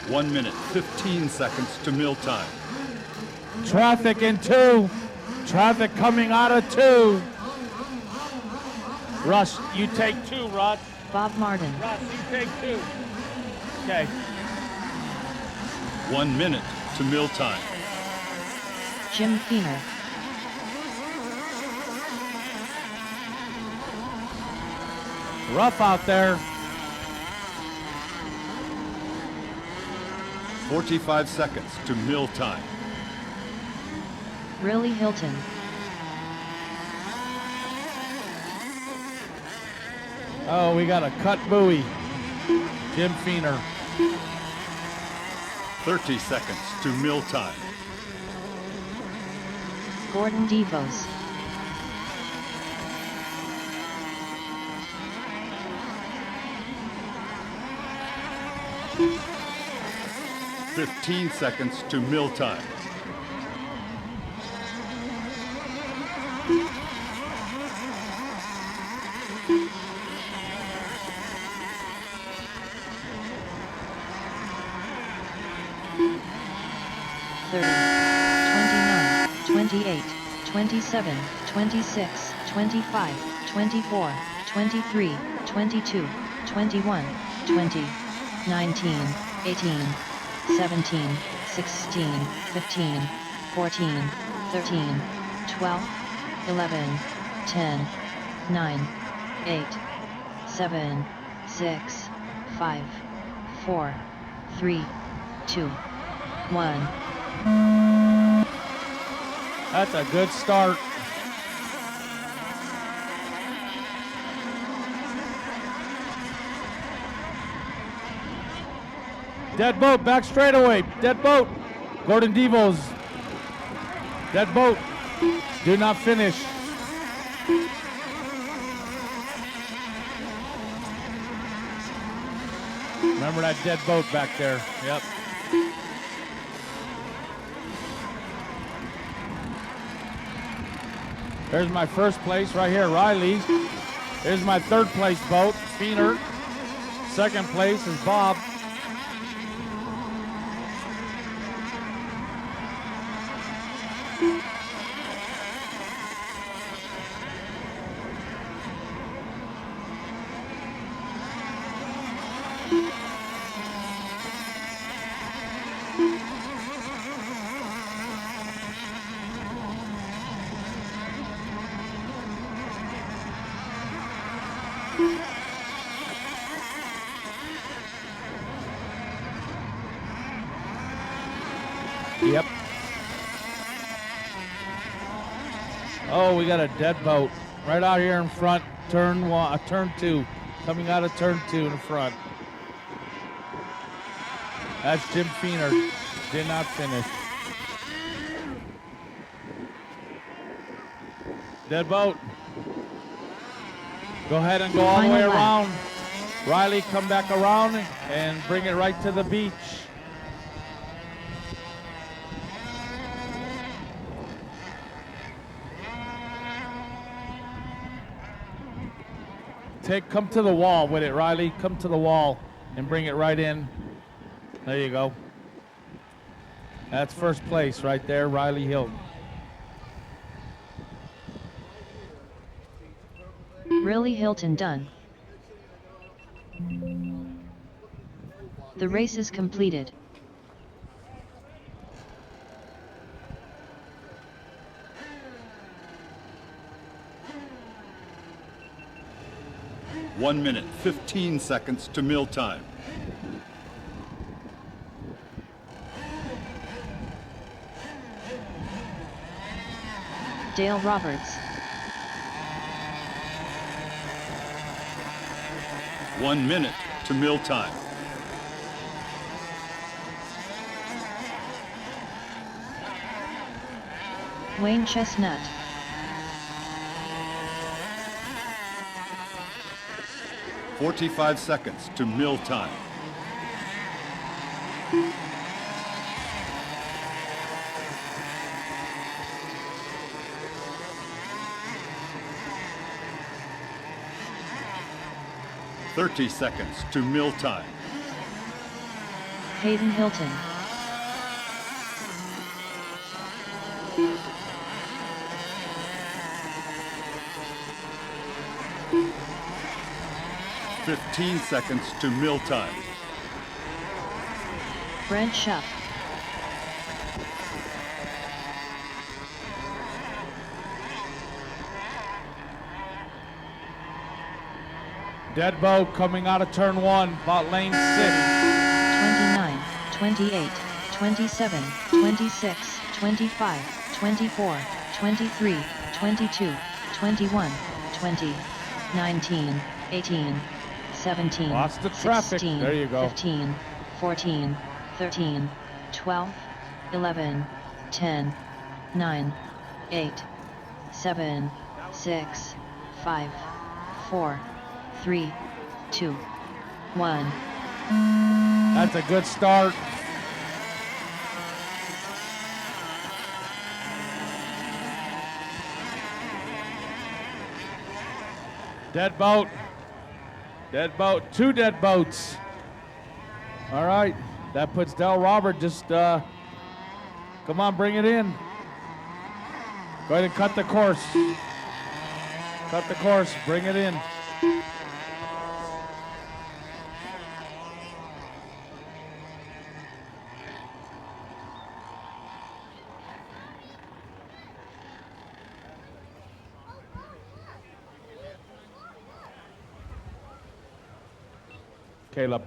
1 minute, 15 seconds to meal time. Traffic in 2. Traffic coming out of 2. Russ, you take 2, Rod. Bob Martin. Russ, you take 2. Okay. 1 minute to meal time. Jim Feener. Rough out there. 45 seconds to meal time. Riley Hilton. Oh, we got a cut buoy. Jim Feener. 30 seconds to meal time. Gordon Devos. Fifteen seconds to meal time. $30, 29, 28, 27, 26, 25, 24, 23, 22, 21, 20, 19, 18, 17, 16, 15, 14, 13, 12, 11, 10, 9, 8, 7, 6, 5, 4, 3, 2, 1. That's a good start. Dead boat, back straightaway. Dead boat. Gordon Devos. Dead boat. Do not finish. Remember that dead boat back there. Yep. There's my first place right here, Riley. Here's my third place boat, Feener. Second place is Bob. Yep. Oh, we got a dead boat right out here in front. Turn 2, coming out of turn 2 in the front. That's Jim Feener. Did not finish. Dead boat. Go ahead and go all the way around. Riley, come back around and bring it right to the beach. Come to the wall with it, Riley. Come to the wall and bring it right in. There you go. That's first place right there, Riley Hill. Riley Hilton done. The race is completed. One minute, 15 seconds to meal time. Dale Roberts. 1 minute to meal time. Wayne Chestnut. 45 seconds to meal time. "30 seconds to meal time. Hayden Hilton. Fifteen seconds to mill time. Brent Shuff. Dead boat coming out of turn 1, about lane 6. 29, 28, 27, 26, 25, 24, 23, 22, 21, 20, 19, 18, 17, Lots of traffic. 16, There you go. 15, 14, 13, 12, 11, 10, 9, 8, 7, 6, 5, 4, 3, 2, 1. That's a good start. Dead boat. Dead boat. 2 dead boats. All right. That puts Del Robert just, come on, bring it in. Go ahead and cut the course. Cut the course. Bring it in. Caleb.